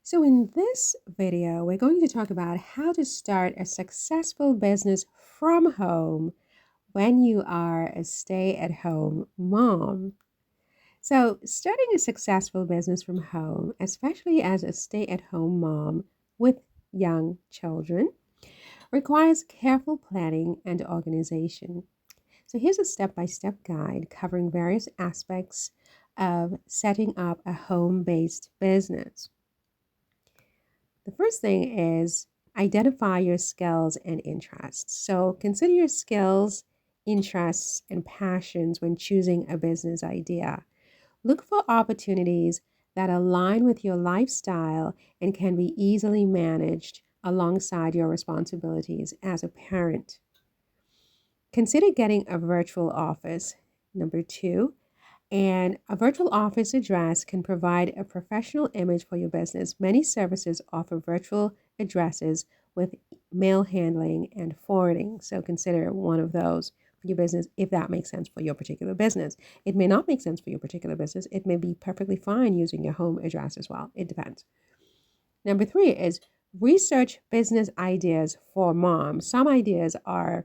So in this video, we're going to talk about how to start a successful business from home when you are a stay-at-home mom. So starting a successful business from home, especially as a stay-at-home mom with young children, requires careful planning and organization. So here's a step-by-step guide covering various aspects of setting up a home-based business. The first thing is identify your skills and interests. So consider your skills, interests, and passions when choosing a business idea. Look for opportunities that align with your lifestyle and can be easily managed alongside your responsibilities as a parent. Consider getting a virtual office. Number two, and a virtual office address can provide a professional image for your business. Many services offer virtual addresses with mail handling and forwarding. So consider one of those for your business if that makes sense for your particular business. It may not make sense for your particular business. It may be perfectly fine using your home address as well. It depends. Number three is research business ideas for moms. Some ideas are,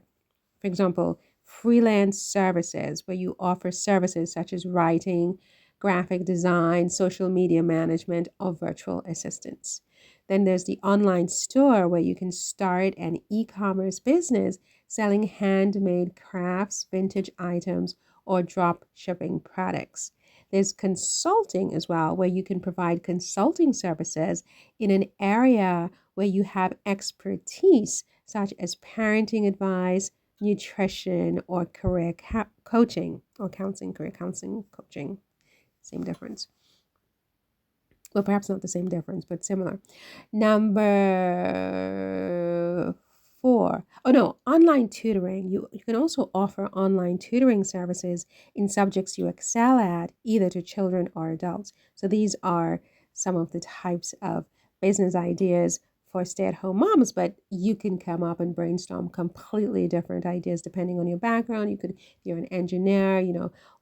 for example, freelance services, where you offer services such as writing, graphic design, social media management, or virtual assistants. Then there's the online store where you can start an e-commerce business selling handmade crafts, vintage items, or drop shipping products. There's consulting as well, where you can provide consulting services in an area where you have expertise, such as parenting advice, nutrition, or career coaching, or counseling, career counseling, coaching. Same difference. Well, perhaps not the same difference, but similar. Number four. Oh no, online tutoring. You can also offer online tutoring services in subjects you excel at, either to children or adults. So these are some of the types of business ideas for stay-at-home moms, but you can come up and brainstorm completely different ideas depending on your background. You could, if you're an engineer,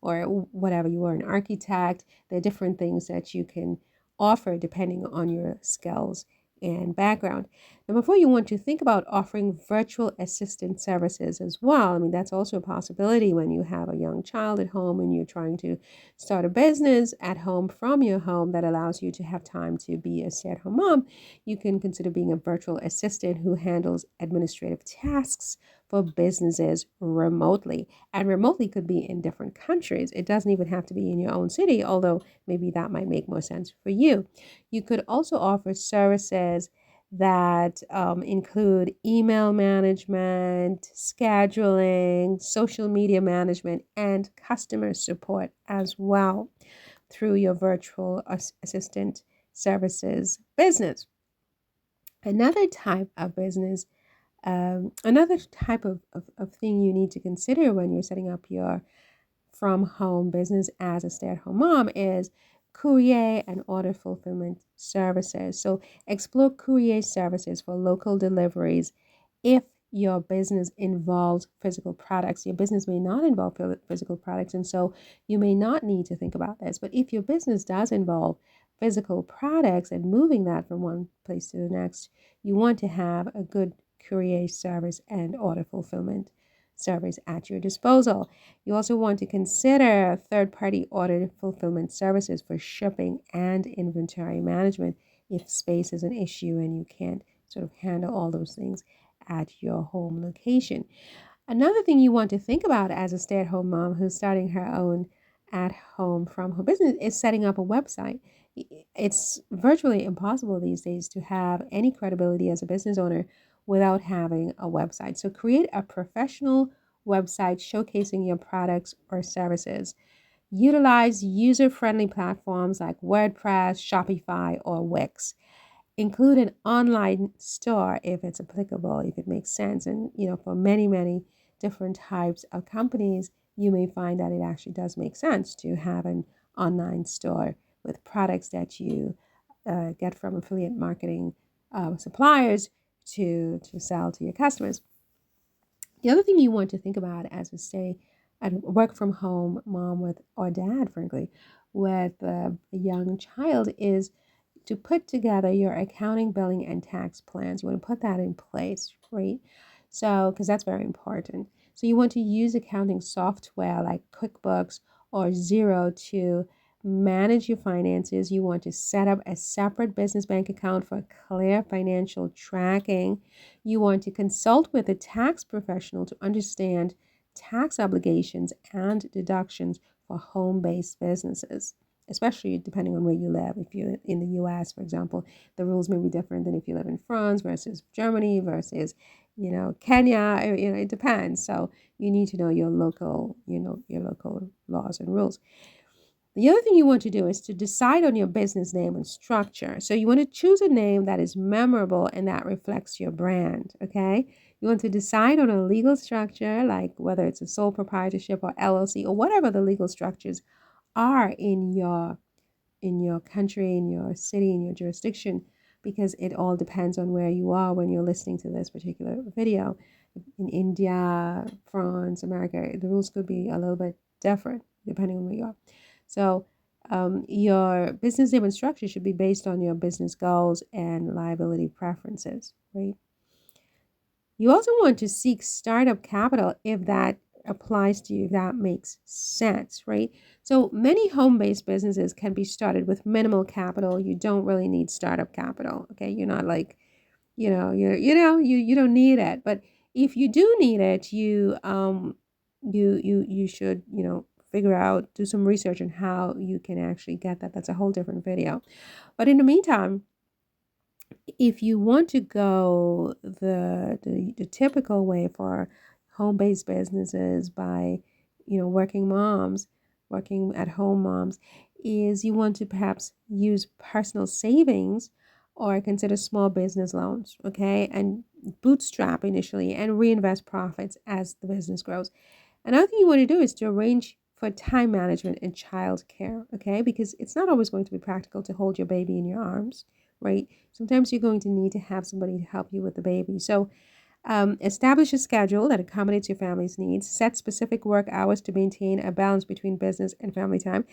or whatever, you are an architect. There are different things that you can offer depending on your skills and background. Now, before you want to think about offering virtual assistant services as well, I mean, that's also a possibility when you have a young child at home and you're trying to start a business at home from your home that allows you to have time to be a stay-at-home mom. You can consider being a virtual assistant who handles administrative tasks for businesses remotely. And remotely could be in different countries. It doesn't even have to be in your own city, although maybe that might make more sense for you. You could also offer services that include email management, scheduling, social media management, and customer support as well through your virtual assistant services business. Another type of business, another type of thing you need to consider when you're setting up your from home business as a stay-at-home mom is courier and order fulfillment services. So explore courier services for local deliveries if your business involves physical products. Your business may not involve physical products, and so you may not need to think about this. But if your business does involve physical products and moving that from one place to the next, you want to have a good courier service and order fulfillment service at your disposal. You also want to consider third-party order fulfillment services for shipping and inventory management if space is an issue and you can't sort of handle all those things at your home location. Another thing you want to think about as a stay-at-home mom who's starting her own at home from her business is setting up a website. It's virtually impossible these days to have any credibility as a business owner without having a website. So create a professional website showcasing your products or services. Utilize user-friendly platforms like WordPress, Shopify, or Wix. Include an online store if it's applicable, if it makes sense. And, for many, many different types of companies, you may find that it actually does make sense to have an online store with products that you get from affiliate marketing suppliers to sell to your customers. The other thing you want to think about as a stay and work from home mom with or dad, frankly, with a young child is to put together your accounting, billing, and tax plans. You want to put that in place, right? So, because that's very important. So, you want to use accounting software like QuickBooks or Xero to manage your finances. You want to set up a separate business bank account for clear financial tracking. You want to consult with a tax professional to understand tax obligations and deductions for home-based businesses, especially depending on where you live. If you're in the US, for example, the rules may be different than if you live in France versus Germany versus, Kenya. It depends. So you need to know your local, your local laws and rules. The other thing you want to do is to decide on your business name and structure. So you want to choose a name that is memorable and that reflects your brand, okay? You want to decide on a legal structure, like whether it's a sole proprietorship or LLC or whatever the legal structures are in your country, in your city, in your jurisdiction, because it all depends on where you are when you're listening to this particular video. In India, France, America, the rules could be a little bit different depending on where you are. So your business name and structure should be based on your business goals and liability preferences, right? You also want to seek startup capital if that applies to you, if that makes sense, right? So many home-based businesses can be started with minimal capital. You don't really need startup capital, okay? You're not like, you don't need it. But if you do need it, you should, figure out, do some research on how you can actually get that. That's a whole different video. But in the meantime, if you want to go the typical way for home-based businesses by working moms, working at home moms, is you want to perhaps use personal savings or consider small business loans, okay, and bootstrap initially and reinvest profits as the business grows. Another thing you want to do is to arrange for time management and child care, okay? Because it's not always going to be practical to hold your baby in your arms, right? Sometimes you're going to need to have somebody to help you with the baby. So establish a schedule that accommodates your family's needs, set specific work hours to maintain a balance between business and family time,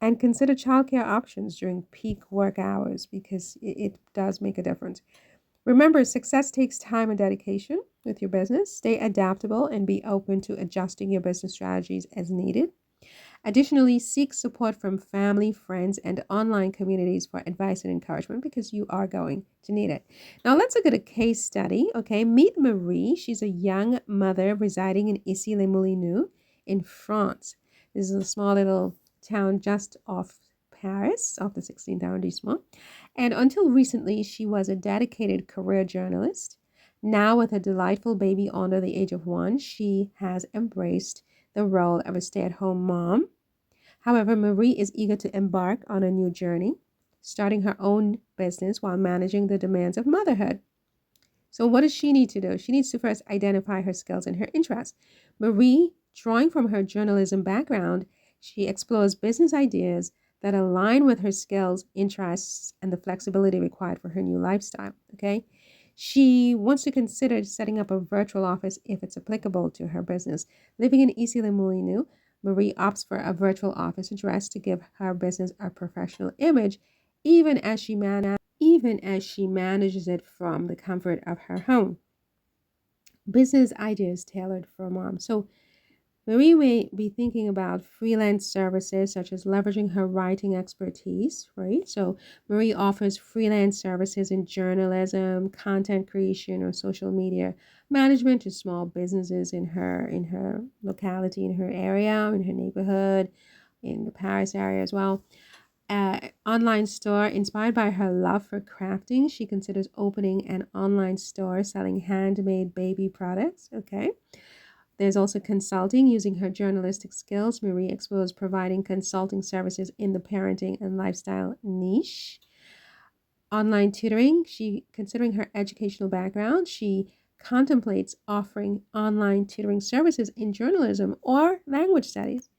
and consider childcare options during peak work hours because it does make a difference. Remember, success takes time and dedication with your business. Stay adaptable and be open to adjusting your business strategies as needed. Additionally, seek support from family, friends, and online communities for advice and encouragement because you are going to need it. Now, let's look at a case study. Okay, meet Marie. She's a young mother residing in Issy-les-Moulineaux in France. This is a small little town just off Paris, off the 16th arrondissement. And until recently, she was a dedicated career journalist. Now, with a delightful baby under the age of 1, she has embraced the role of a stay-at-home mom. However, Marie is eager to embark on a new journey, starting her own business while managing the demands of motherhood. So what does she need to do? She needs to first identify her skills and her interests. Marie, drawing from her journalism background, she explores business ideas that align with her skills, interests, and the flexibility required for her new lifestyle, okay? She wants to consider setting up a virtual office if it's applicable to her business. Living in Issy-les-Moulineaux, Marie opts for a virtual office address to give her business a professional image, even as she manages it from the comfort of her home. Business ideas tailored for mom. So Marie may be thinking about freelance services such as leveraging her writing expertise, right? So Marie offers freelance services in journalism, content creation, or social media management to small businesses in her locality, in her area, in her neighborhood, in the Paris area as well. Online store inspired by her love for crafting. She considers opening an online store selling handmade baby products. Okay. There's also consulting. Using her journalistic skills, Marie explores providing consulting services in the parenting and lifestyle niche. Online tutoring. Considering her educational background, she contemplates offering online tutoring services in journalism or language studies.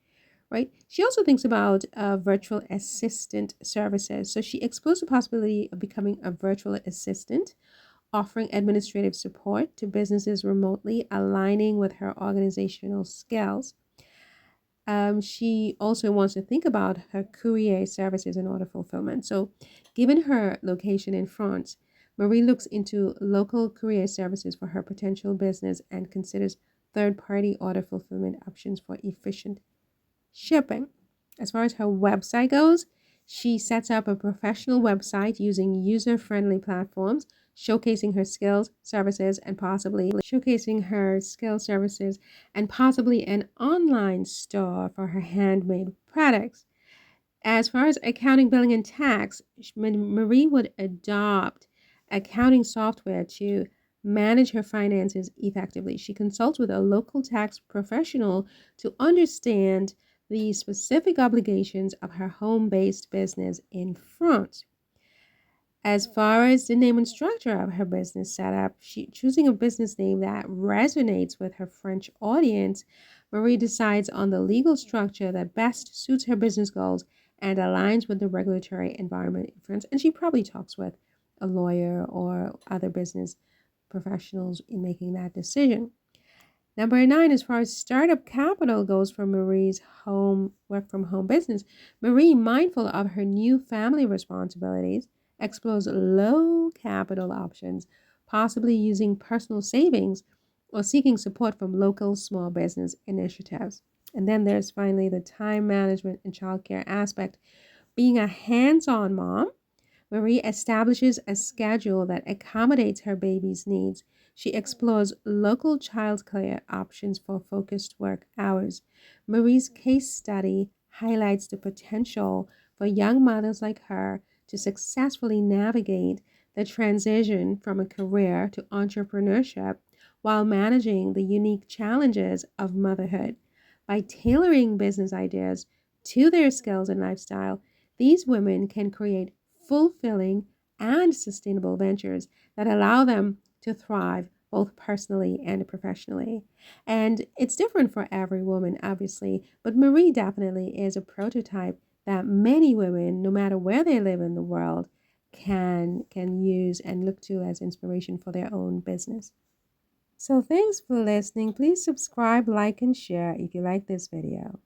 Right? She also thinks about virtual assistant services. So she explores the possibility of becoming a virtual assistant, offering administrative support to businesses remotely, aligning with her organizational skills. She also wants to think about her courier services and order fulfillment. So, given her location in France, Marie looks into local courier services for her potential business and considers third party order fulfillment options for efficient shipping. As far as her website goes, she sets up a professional website using user friendly platforms, showcasing her skills, services, and possibly an online store for her handmade products. As far as accounting, billing, and tax, Marie would adopt accounting software to manage her finances effectively. She consults with a local tax professional to understand the specific obligations of her home based business in France. As far as the name and structure of her business setup, choosing a business name that resonates with her French audience, Marie decides on the legal structure that best suits her business goals and aligns with the regulatory environment in France. And she probably talks with a lawyer or other business professionals in making that decision. Number 9, as far as startup capital goes for Marie's home work from home business, Marie, mindful of her new family responsibilities, explores low capital options, possibly using personal savings or seeking support from local small business initiatives. And then there's finally the time management and childcare aspect. Being a hands on mom, Marie establishes a schedule that accommodates her baby's needs. She explores local childcare options for focused work hours. Marie's case study highlights the potential for young mothers like her to successfully navigate the transition from a career to entrepreneurship while managing the unique challenges of motherhood. By tailoring business ideas to their skills and lifestyle, these women can create fulfilling and sustainable ventures that allow them to thrive both personally and professionally. And it's different for every woman, obviously, but Marie definitely is a prototype that many women, no matter where they live in the world, can use and look to as inspiration for their own business. So thanks for listening. Please subscribe, like, and share if you like this video.